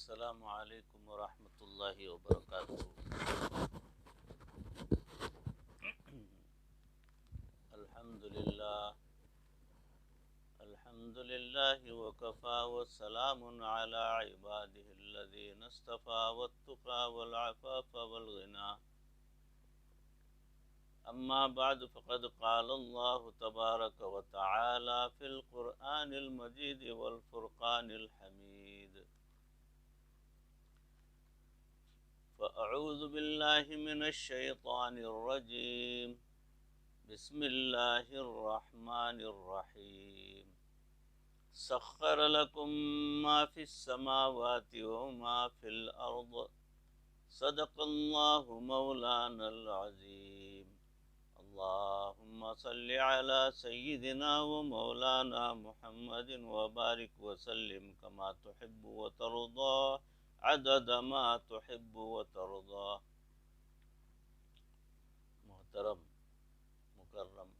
السلام علیکم ورحمۃ اللہ وبرکاتہ۔ الحمد للہ وکفا وسلام علی عبادہ الذین اصطفى والتقى والعفاف والغنى اما بعد فقد قال اللہ تبارک وتعالی فی القرآن المجید والفرقان الحمید۔ فأعوذ باللہ من الشیطان الرجیم، بسم اللہ الرحمن الرحیم۔ سخر لکم ما فی السماوات وما فی الارض، صدق اللہ مولانا العظیم۔ اللہم صل علی سیدنا و مولانا محمد وبارک وسلم کما تحب وترضى عدد ما تحب وترضى۔ محترم مکرم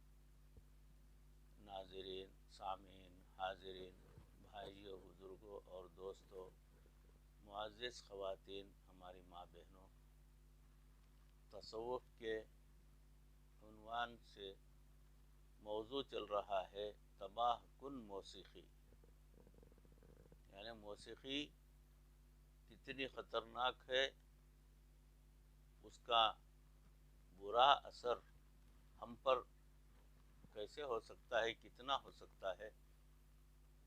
ناظرین، سامعین، حاضرین، بھائیوں، بزرگوں اور دوستوں، معزز خواتین، ہماری ماں بہنوں، تصوف کے عنوان سے موضوع چل رہا ہے تباہ کن موسیقی، یعنی موسیقی کتنی خطرناک ہے، اس کا برا اثر ہم پر کیسے ہو سکتا ہے، کتنا ہو سکتا ہے،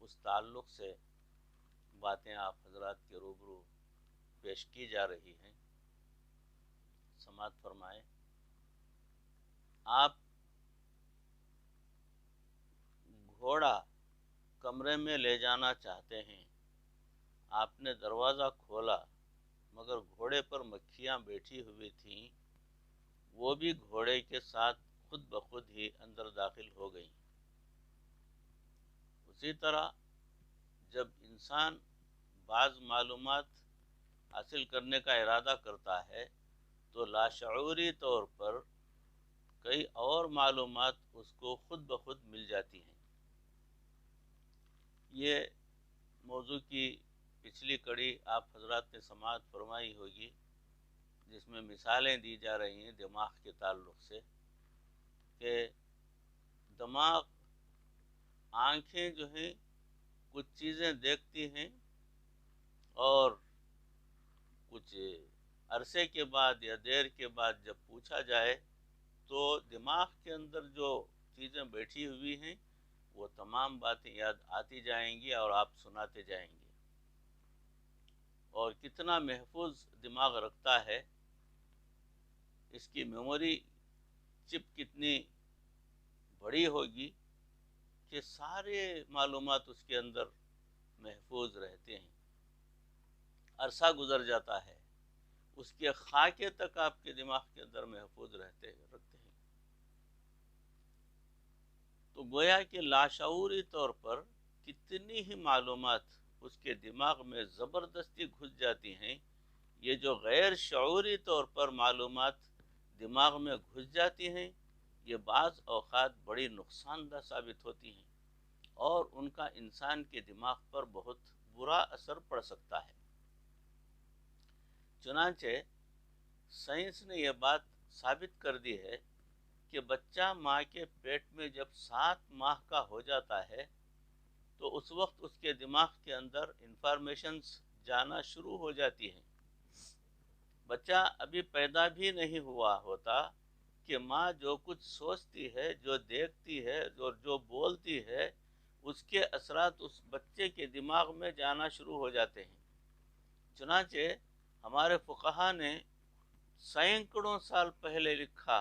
اس تعلق سے باتیں آپ حضرات کے روبرو پیش کی جا رہی ہیں۔ سماعت فرمائیں۔ آپ گھوڑا کمرے میں لے جانا چاہتے ہیں، آپ نے دروازہ کھولا مگر گھوڑے پر مکھیاں بیٹھی ہوئی تھیں، وہ بھی گھوڑے کے ساتھ خود بخود ہی اندر داخل ہو گئیں۔ اسی طرح جب انسان بعض معلومات حاصل کرنے کا ارادہ کرتا ہے تو لاشعوری طور پر کئی اور معلومات اس کو خود بخود مل جاتی ہیں۔ یہ موضوع کی پچھلی کڑی آپ حضرات نے سماعت فرمائی ہوگی، جس میں مثالیں دی جا رہی ہیں دماغ کے تعلق سے، کہ دماغ، آنکھیں جو ہیں کچھ چیزیں دیکھتی ہیں اور کچھ عرصے کے بعد یا دیر کے بعد جب پوچھا جائے تو دماغ کے اندر جو چیزیں بیٹھی ہوئی ہیں وہ تمام باتیں یاد آتی جائیں گی اور آپ سناتے جائیں گے۔ اور کتنا محفوظ دماغ رکھتا ہے، اس کی میموری چپ کتنی بڑی ہوگی کہ سارے معلومات اس کے اندر محفوظ رہتے ہیں۔ عرصہ گزر جاتا ہے، اس کے خاکے تک آپ کے دماغ کے اندر محفوظ رہتے ہیں۔ تو گویا کہ لاشعوری طور پر کتنی ہی معلومات اس کے دماغ میں زبردستی گھس جاتی ہیں۔ یہ جو غیر شعوری طور پر معلومات دماغ میں گھس جاتی ہیں، یہ بعض اوقات بڑی نقصان دہ ثابت ہوتی ہیں اور ان کا انسان کے دماغ پر بہت برا اثر پڑ سکتا ہے۔ چنانچہ سائنس نے یہ بات ثابت کر دی ہے کہ بچہ ماں کے پیٹ میں جب 7 ماہ کا ہو جاتا ہے تو اس وقت اس کے دماغ کے اندر انفارمیشنز جانا شروع ہو جاتی ہیں۔ بچہ ابھی پیدا بھی نہیں ہوا ہوتا کہ ماں جو کچھ سوچتی ہے، جو دیکھتی ہے اور جو بولتی ہے، اس کے اثرات اس بچے کے دماغ میں جانا شروع ہو جاتے ہیں۔ چنانچہ ہمارے فقہا نے سینکڑوں سال پہلے لکھا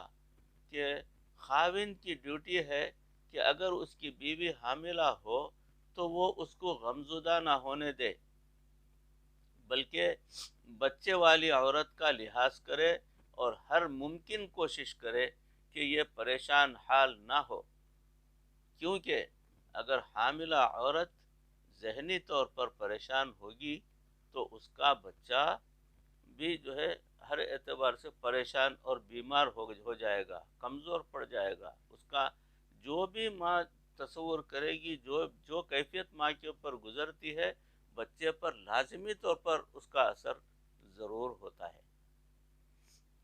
کہ خاوند کی ڈیوٹی ہے کہ اگر اس کی بیوی حاملہ ہو تو وہ اس کو غمزدہ نہ ہونے دے، بلکہ بچے والی عورت کا لحاظ کرے اور ہر ممکن کوشش کرے کہ یہ پریشان حال نہ ہو، کیونکہ اگر حاملہ عورت ذہنی طور پر پریشان ہوگی تو اس کا بچہ بھی جو ہے ہر اعتبار سے پریشان اور بیمار ہو جائے گا، کمزور پڑ جائے گا۔ اس کا جو بھی ماں تصور کرے گی، جو کیفیت ماں کے اوپر گزرتی ہے بچے پر لازمی طور پر اس کا اثر ضرور ہوتا ہے۔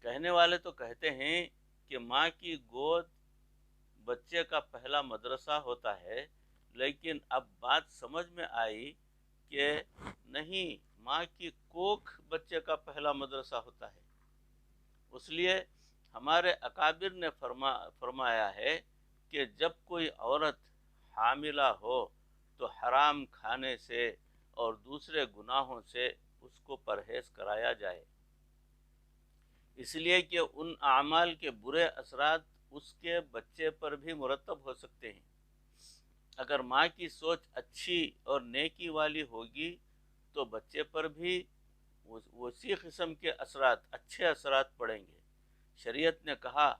کہنے والے تو کہتے ہیں کہ ماں کی گود بچے کا پہلا مدرسہ ہوتا ہے، لیکن اب بات سمجھ میں آئی کہ نہیں، ماں کی کوکھ بچے کا پہلا مدرسہ ہوتا ہے۔ اس لیے ہمارے اکابر نے فرمایا ہے کہ جب کوئی عورت حاملہ ہو تو حرام کھانے سے اور دوسرے گناہوں سے اس کو پرہیز کرایا جائے، اس لیے کہ ان اعمال کے برے اثرات اس کے بچے پر بھی مرتب ہو سکتے ہیں۔ اگر ماں کی سوچ اچھی اور نیکی والی ہوگی تو بچے پر بھی اسی قسم کے اثرات، اچھے اثرات پڑیں گے۔ شریعت نے کہا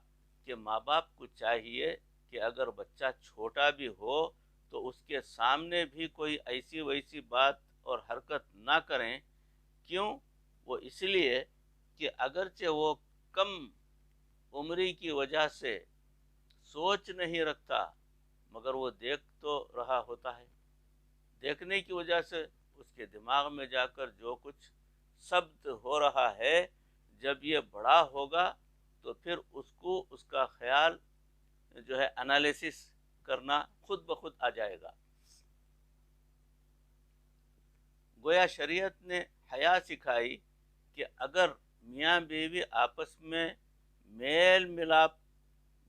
کہ ماں باپ کو چاہیے کہ اگر بچہ چھوٹا بھی ہو تو اس کے سامنے بھی کوئی ایسی ویسی بات اور حرکت نہ کریں۔ کیوں؟ وہ اس لیے کہ اگرچہ وہ کم عمری کی وجہ سے سوچ نہیں رکھتا، مگر وہ دیکھ تو رہا ہوتا ہے۔ دیکھنے کی وجہ سے اس کے دماغ میں جا کر جو کچھ ثبت ہو رہا ہے، جب یہ بڑا ہوگا تو پھر اس کو اس کا خیال جو ہے انالیسس کرنا خود بخود آ جائے گا۔ گویا شریعت نے حیا سکھائی کہ اگر میاں بیوی آپس میں میل ملاپ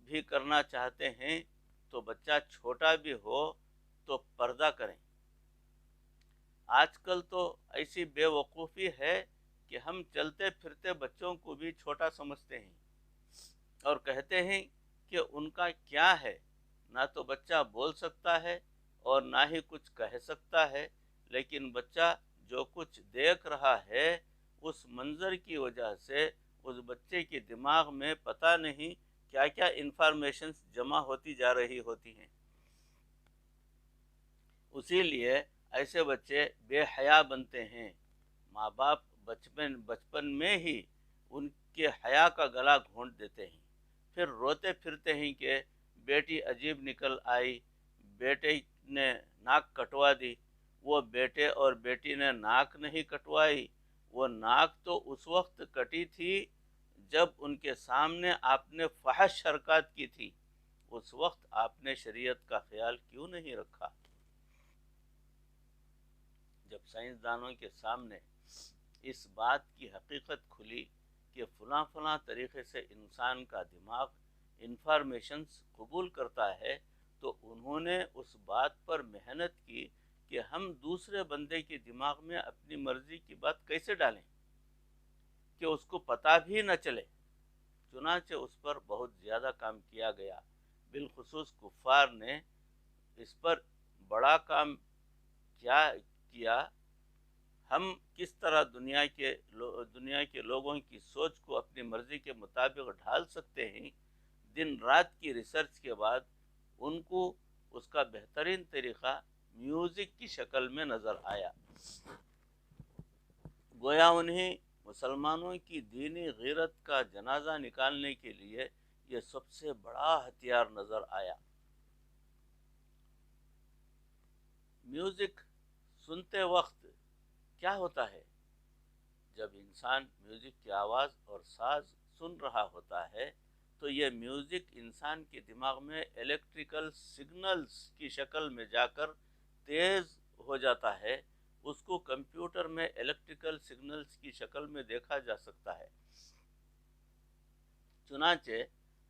بھی کرنا چاہتے ہیں تو بچہ چھوٹا بھی ہو تو پردہ کریں۔ آج کل تو ایسی بے وقوفی ہے کہ ہم چلتے پھرتے بچوں کو بھی چھوٹا سمجھتے ہیں اور کہتے ہیں کہ ان کا کیا ہے، نہ تو بچہ بول سکتا ہے اور نہ ہی کچھ کہہ سکتا ہے، لیکن بچہ جو کچھ دیکھ رہا ہے اس منظر کی وجہ سے اس بچے کے دماغ میں پتہ نہیں کیا کیا انفارمیشنز جمع ہوتی جا رہی ہوتی ہیں۔ اسی لیے ایسے بچے بے حیا بنتے ہیں۔ ماں باپ بچپن میں ہی ان کے حیا کا گلا گھونٹ دیتے ہیں، پھر روتے پھرتے ہیں کہ بیٹی عجیب نکل آئی، بیٹے نے ناک کٹوا دی۔ وہ بیٹے اور بیٹی نے ناک نہیں کٹوائی، وہ ناک تو اس وقت کٹی تھی جب ان کے سامنے آپ نے فحش حرکات کی تھی، اس وقت آپ نے شریعت کا خیال کیوں نہیں رکھا؟ جب سائنسدانوں کے سامنے اس بات کی حقیقت کھلی کہ فلاں فلاں طریقے سے انسان کا دماغ انفارمیشنز قبول کرتا ہے، تو انہوں نے اس بات پر محنت کی کہ ہم دوسرے بندے کے دماغ میں اپنی مرضی کی بات کیسے ڈالیں کہ اس کو پتہ بھی نہ چلے۔ چنانچہ اس پر بہت زیادہ کام کیا گیا، بالخصوص کفار نے اس پر بڑا کام کیا۔ ہم کس طرح دنیا کے لوگوں کی سوچ کو اپنی مرضی کے مطابق ڈھال سکتے ہیں، دن رات کی ریسرچ کے بعد ان کو اس کا بہترین طریقہ میوزک کی شکل میں نظر آیا۔ گویا انہیں مسلمانوں کی دینی غیرت کا جنازہ نکالنے کے لیے یہ سب سے بڑا ہتھیار نظر آیا۔ میوزک سنتے وقت کیا ہوتا ہے؟ جب انسان میوزک کی آواز اور ساز سن رہا ہوتا ہے تو یہ میوزک انسان کے دماغ میں الیکٹریکل سگنلز کی شکل میں جا کر تیز ہو جاتا ہے۔ اس کو کمپیوٹر میں الیکٹریکل سگنلز کی شکل میں دیکھا جا سکتا ہے۔ چنانچہ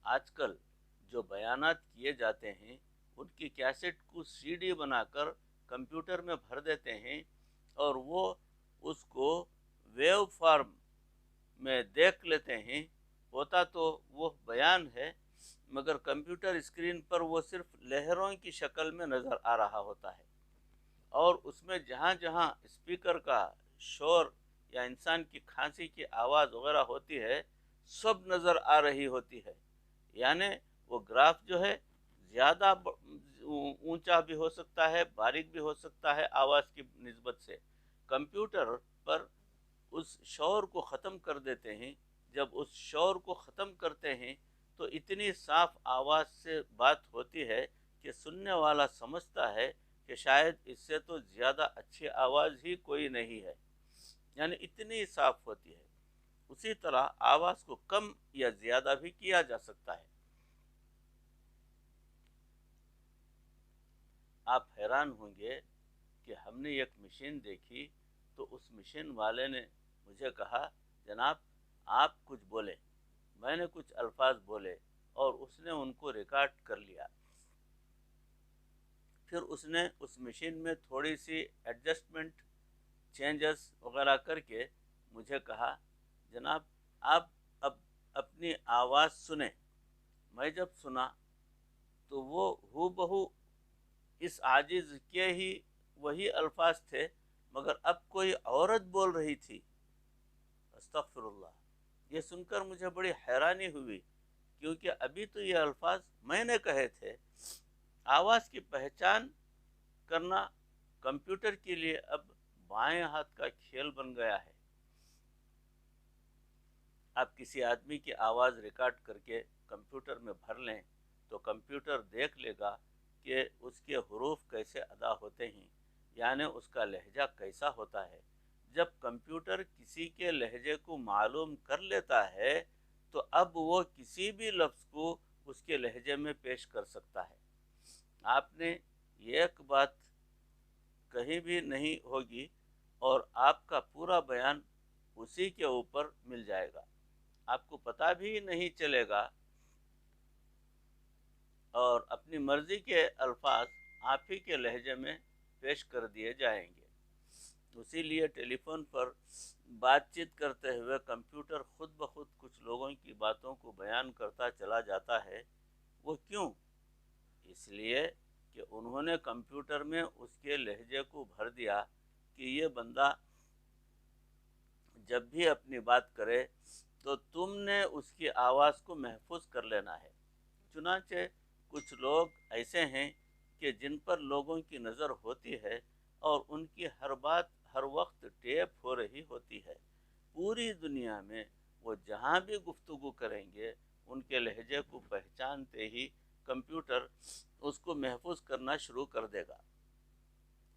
آج کل جو بیانات کیے جاتے ہیں ان کی کیسٹ کو سی ڈی بنا کر کمپیوٹر میں بھر دیتے ہیں اور وہ اس کو ویو فارم میں دیکھ لیتے ہیں۔ ہوتا تو وہ بیان ہے، مگر کمپیوٹر اسکرین پر وہ صرف لہروں کی شکل میں نظر آ رہا ہوتا ہے، اور اس میں جہاں جہاں اسپیکر کا شور یا انسان کی کھانسی کی آواز وغیرہ ہوتی ہے سب نظر آ رہی ہوتی ہے۔ یعنی وہ گراف جو ہے زیادہ اونچا بھی ہو سکتا ہے، باریک بھی ہو سکتا ہے آواز کی نسبت سے۔ کمپیوٹر پر اس شور کو ختم کر دیتے ہیں۔ جب اس شور کو ختم کرتے ہیں تو اتنی صاف آواز سے بات ہوتی ہے کہ سننے والا سمجھتا ہے کہ شاید اس سے تو زیادہ اچھی آواز ہی کوئی نہیں ہے، یعنی اتنی صاف ہوتی ہے۔ اسی طرح آواز کو کم یا زیادہ بھی کیا جا سکتا ہے۔ آپ حیران ہوں گے کہ ہم نے ایک مشین دیکھی تو اس مشین والے نے مجھے کہا، جناب آپ کچھ بولیں۔ میں نے کچھ الفاظ بولے اور اس نے ان کو ریکارڈ کر لیا۔ پھر اس نے اس مشین میں تھوڑی سی ایڈجسٹمنٹ چینجز وغیرہ کر کے مجھے کہا، جناب آپ اب اپنی آواز سنیں۔ میں جب سنا تو وہ ہو بہو اس عاجز کے ہی وہی الفاظ تھے، مگر اب کوئی عورت بول رہی تھی۔ استغفر اللہ! یہ سن کر مجھے بڑی حیرانی ہوئی، کیونکہ ابھی تو یہ الفاظ میں نے کہے تھے۔ آواز کی پہچان کرنا کمپیوٹر کے لیے اب بائیں ہاتھ کا کھیل بن گیا ہے۔ آپ کسی آدمی کی آواز ریکارڈ کر کے کمپیوٹر میں بھر لیں تو کمپیوٹر دیکھ لے گا کہ اس کے حروف کیسے ادا ہوتے ہیں، یعنی اس کا لہجہ کیسا ہوتا ہے۔ جب کمپیوٹر کسی کے لہجے کو معلوم کر لیتا ہے تو اب وہ کسی بھی لفظ کو اس کے لہجے میں پیش کر سکتا ہے۔ آپ نے ایک بات کہیں بھی نہیں ہوگی اور آپ کا پورا بیان اسی کے اوپر مل جائے گا، آپ کو پتہ بھی نہیں چلے گا، اور اپنی مرضی کے الفاظ آپ ہی کے لہجے میں پیش کر دیے جائیں گے۔ اسی لیے ٹیلی فون پر بات چیت کرتے ہوئے کمپیوٹر خود بخود کچھ لوگوں کی باتوں کو بیان کرتا چلا جاتا ہے۔ وہ کیوں؟ اس لیے کہ انہوں نے کمپیوٹر میں اس کے لہجے کو بھر دیا کہ یہ بندہ جب بھی اپنی بات کرے تو تم نے اس کی آواز کو محفوظ کر لینا ہے۔ چنانچہ کچھ لوگ ایسے ہیں کہ جن پر لوگوں کی نظر ہوتی ہے اور ان کی ہر بات ہر وقت ٹیپ ہو رہی ہوتی ہے۔ پوری دنیا میں وہ جہاں بھی گفتگو کریں گے ان کے لہجے کو پہچانتے ہی کمپیوٹر اس کو محفوظ کرنا شروع کر دے گا۔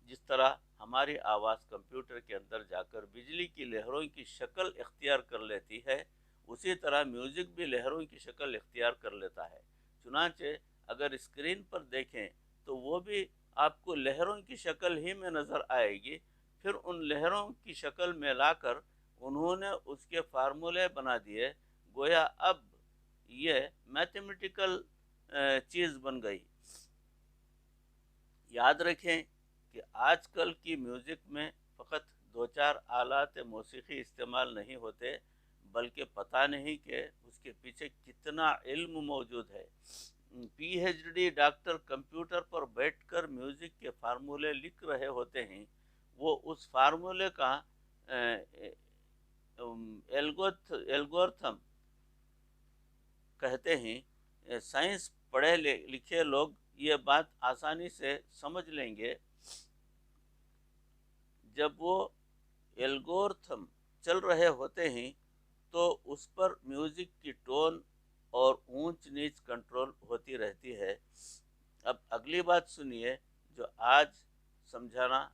جس طرح ہماری آواز کمپیوٹر کے اندر جا کر بجلی کی لہروں کی شکل اختیار کر لیتی ہے، اسی طرح میوزک بھی لہروں کی شکل اختیار کر لیتا ہے۔ چنانچہ اگر اسکرین پر دیکھیں تو وہ بھی آپ کو لہروں کی شکل ہی میں نظر آئے گی۔ پھر ان لہروں کی شکل میں لا کر انہوں نے اس کے فارمولے بنا دیے، گویا اب یہ میتھمیٹیکل چیز بن گئی۔ یاد رکھیں کہ آج کل کی میوزک میں فقط دو چار آلات موسیقی استعمال نہیں ہوتے، بلکہ پتہ نہیں کہ اس کے پیچھے کتنا علم موجود ہے۔ P H D doctor computer پر بیٹھ کر میوزک کے فارمولے لکھ رہے ہوتے ہیں۔ وہ اس فارمولے کا الگورتھم کہتے ہیں۔ سائنس پڑھے لکھے لوگ یہ بات آسانی سے سمجھ لیں گے۔ جب وہ الگورتھم چل رہے ہوتے ہیں تو اس پر میوزک کی ٹون اور اونچ نیچ کنٹرول ہوتی رہتی ہے۔ اب اگلی بات سنیے جو آج سمجھانا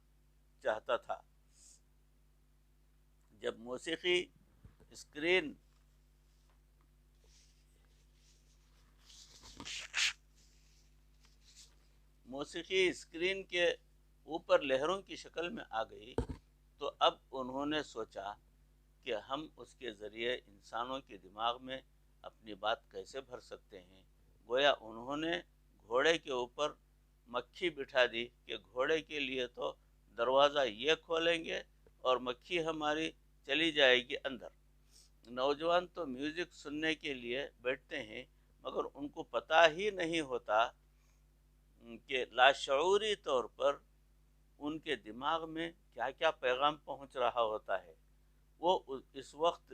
چاہتا تھا۔ جب موسیقی اسکرین کے اوپر لہروں کی شکل میں آ گئی تو اب انہوں نے سوچا کہ ہم اس کے ذریعے انسانوں کے دماغ میں اپنی بات کیسے بھر سکتے ہیں۔ گویا انہوں نے گھوڑے کے اوپر مکھی بٹھا دی کہ گھوڑے کے لیے تو دروازہ یہ کھولیں گے اور مکھی ہماری چلی جائے گی اندر۔ نوجوان تو میوزک سننے کے لیے بیٹھتے ہیں مگر ان کو پتہ ہی نہیں ہوتا کہ لاشعوری طور پر ان کے دماغ میں کیا کیا پیغام پہنچ رہا ہوتا ہے۔ وہ اس وقت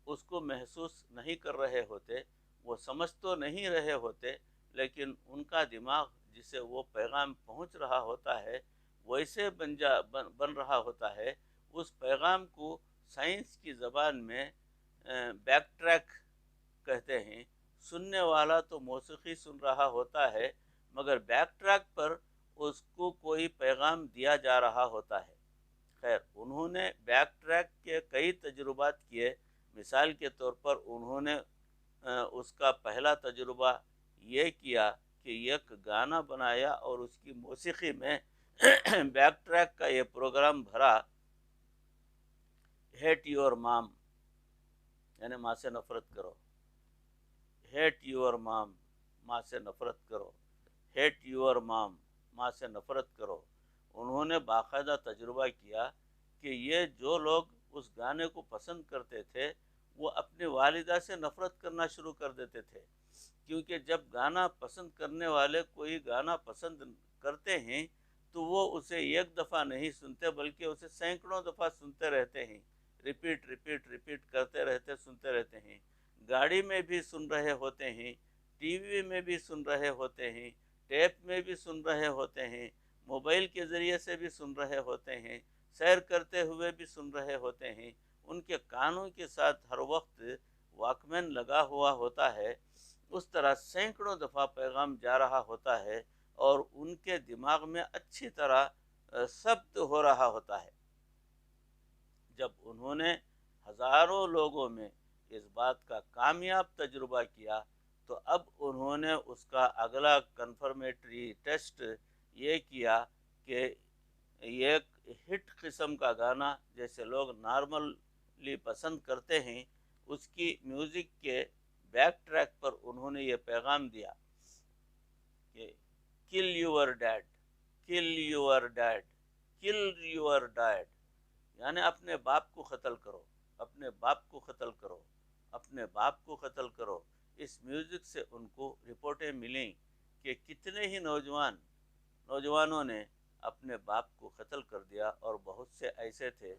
اس کو محسوس نہیں کر رہے ہوتے، وہ سمجھ تو نہیں رہے ہوتے، لیکن ان کا دماغ جسے وہ پیغام پہنچ رہا ہوتا ہے ویسے بن رہا ہوتا ہے۔ اس پیغام کو سائنس کی زبان میں بیک ٹریک کہتے ہیں۔ سننے والا تو موسیقی سن رہا ہوتا ہے مگر بیک ٹریک پر اس کو کوئی پیغام دیا جا رہا ہوتا ہے۔ خیر، انہوں نے بیک ٹریک کے کئی تجربات کیے۔ مثال کے طور پر انہوں نے اس کا پہلا تجربہ یہ کیا کہ ایک گانا بنایا اور اس کی موسیقی میں بیک ٹریک کا یہ پروگرام بھرا، ہیٹ یور مام، یعنی ماں سے نفرت کرو، ہیٹ یور مام، ماں سے نفرت کرو، ہیٹ یور مام، ماں سے نفرت کرو۔ انہوں نے باقاعدہ تجربہ کیا کہ یہ جو لوگ اس گانے کو پسند کرتے تھے وہ اپنی والدہ سے نفرت کرنا شروع کر دیتے تھے، کیونکہ جب گانا پسند کرنے والے کوئی گانا پسند کرتے ہیں تو وہ اسے ایک دفعہ نہیں سنتے بلکہ اسے سینکڑوں دفعہ سنتے رہتے ہیں، ریپیٹ ریپیٹ ریپیٹ کرتے رہتے، سنتے رہتے ہیں۔ گاڑی میں بھی سن رہے ہوتے ہیں، ٹی وی میں بھی سن رہے ہوتے ہیں، ٹیپ میں بھی سن رہے ہوتے ہیں، موبائل کے ذریعے سے بھی سن رہے ہوتے ہیں، سیر کرتے ہوئے بھی سن رہے ہوتے ہیں۔ ان کے کانوں کے ساتھ ہر وقت واک مین لگا ہوا ہوتا ہے۔ اس طرح سینکڑوں دفعہ پیغام جا رہا ہوتا ہے اور ان کے دماغ میں اچھی طرح ثبت ہو رہا ہوتا ہے۔ جب انہوں نے ہزاروں لوگوں میں اس بات کا کامیاب تجربہ کیا تو اب انہوں نے اس کا اگلا کنفرمیٹری ٹیسٹ یہ کیا کہ ایک ہٹ قسم کا گانا جیسے لوگ نارملی پسند کرتے ہیں، اس کی میوزک کے بیک ٹریک پر انہوں نے یہ پیغام دیا کہ kill your dad, kill your dad, kill your dad, یعنی اپنے باپ کو قتل کرو، اپنے باپ کو قتل کرو، اپنے باپ کو قتل کرو۔ اس میوزک سے ان کو رپورٹیں ملیں کہ کتنے ہی نوجوانوں نے اپنے باپ کو قتل کر دیا، اور بہت سے ایسے تھے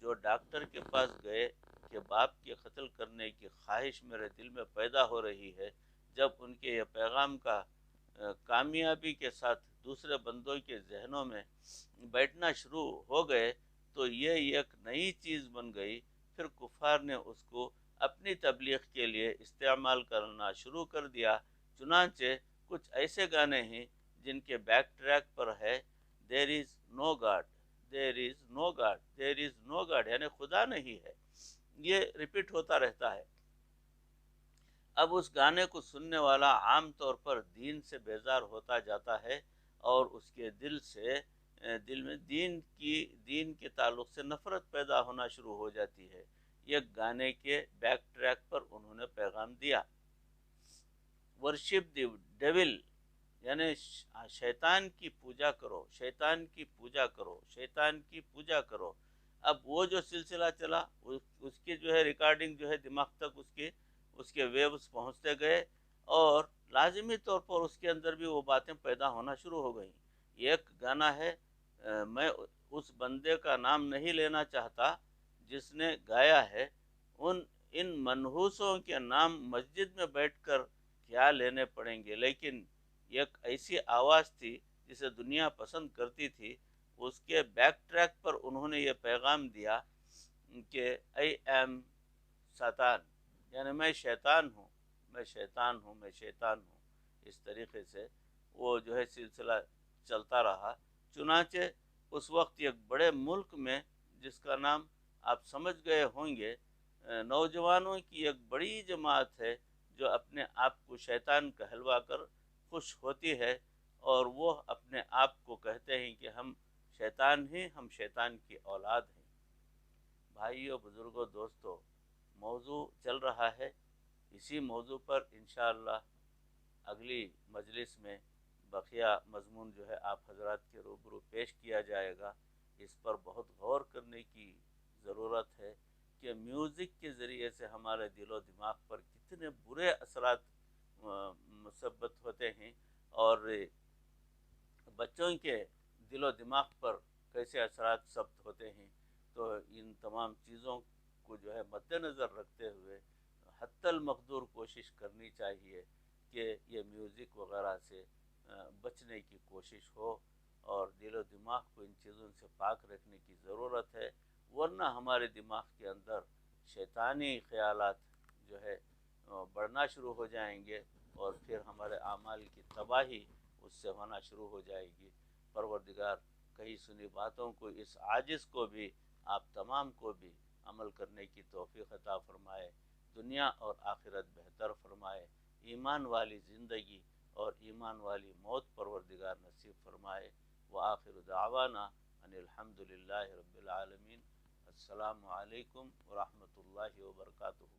جو ڈاکٹر کے پاس گئے کہ باپ کے قتل کرنے کی خواہش میرے دل میں پیدا ہو رہی ہے۔ جب ان کے یہ پیغام کا کامیابی کے ساتھ دوسرے بندوں کے ذہنوں میں بیٹھنا شروع ہو گئے تو یہ ایک نئی چیز بن گئی۔ پھر کفار نے اس کو اپنی تبلیغ کے لیے استعمال کرنا شروع کر دیا۔ چنانچہ کچھ ایسے گانے ہیں جن کے بیک ٹریک پر ہے دیر از نو گاڈ، دیر از نو گاڈ، دیر از نو گاڈ، یعنی خدا نہیں ہے، یہ ریپیٹ ہوتا رہتا ہے۔ اب اس گانے کو سننے والا عام طور پر دین سے بیزار ہوتا جاتا ہے اور اس کے دل میں دین کے تعلق سے نفرت پیدا ہونا شروع ہو جاتی ہے۔ یہ گانے کے بیک ٹریک پر انہوں نے پیغام دیا، ورشپ دی ڈیول، یعنی شیطان کی پوجا کرو، شیطان کی پوجا کرو، شیطان کی پوجا کرو۔ اب وہ جو سلسلہ چلا اس کی جو ہے ریکارڈنگ جو ہے دماغ تک اس کے ویوز پہنچتے گئے، اور لازمی طور پر اس کے اندر بھی وہ باتیں پیدا ہونا شروع ہو گئیں۔ ایک گانا ہے، میں اس بندے کا نام نہیں لینا چاہتا جس نے گایا ہے، ان منحوسوں کے نام مسجد میں بیٹھ کر کیا لینے پڑیں گے، لیکن ایک ایسی آواز تھی جسے دنیا پسند کرتی تھی۔ اس کے بیک ٹریک پر انہوں نے یہ پیغام دیا کہ آئی ایم ساتان، یعنی میں شیطان ہوں، میں شیطان ہوں، میں شیطان ہوں۔ اس طریقے سے وہ جو ہے سلسلہ چلتا رہا۔ چنانچہ اس وقت ایک بڑے ملک میں جس کا نام آپ سمجھ گئے ہوں گے، نوجوانوں کی ایک بڑی جماعت ہے جو اپنے آپ کو شیطان کہلوا کر خوش ہوتی ہے، اور وہ اپنے آپ کو کہتے ہیں کہ ہم شیطان ہیں، ہم شیطان کی اولاد ہیں۔ بھائیوں، بزرگوں، دوستوں، موضوع چل رہا ہے، اسی موضوع پر انشاءاللہ اگلی مجلس میں بقیہ مضمون جو ہے آپ حضرات کے روبرو پیش کیا جائے گا۔ اس پر بہت غور کرنے کی ضرورت ہے کہ میوزک کے ذریعے سے ہمارے دل و دماغ پر کتنے برے اثرات مثبت ہوتے ہیں، اور بچوں کے دل و دماغ پر کیسے اثرات ثبت ہوتے ہیں۔ تو ان تمام چیزوں کو جو ہے مد نظر رکھتے ہوئے حتی المقدور کوشش کرنی چاہیے کہ یہ میوزک وغیرہ سے بچنے کی کوشش ہو، اور دل و دماغ کو ان چیزوں سے پاک رکھنے کی ضرورت ہے، ورنہ ہمارے دماغ کے اندر شیطانی خیالات جو ہے بڑھنا شروع ہو جائیں گے، اور پھر ہمارے اعمال کی تباہی اس سے ہونا شروع ہو جائے گی۔ پروردگار کہی سنی باتوں کو، اس عاجز کو بھی آپ تمام کو بھی عمل کرنے کی توفیق عطا فرمائے، دنیا اور آخرت بہتر فرمائے، ایمان والی زندگی اور ایمان والی موت پروردگار نصیب فرمائے۔ وآخر دعوانا ان الحمد للہ رب العالمین۔ السلام علیکم ورحمۃ اللہ وبرکاتہ۔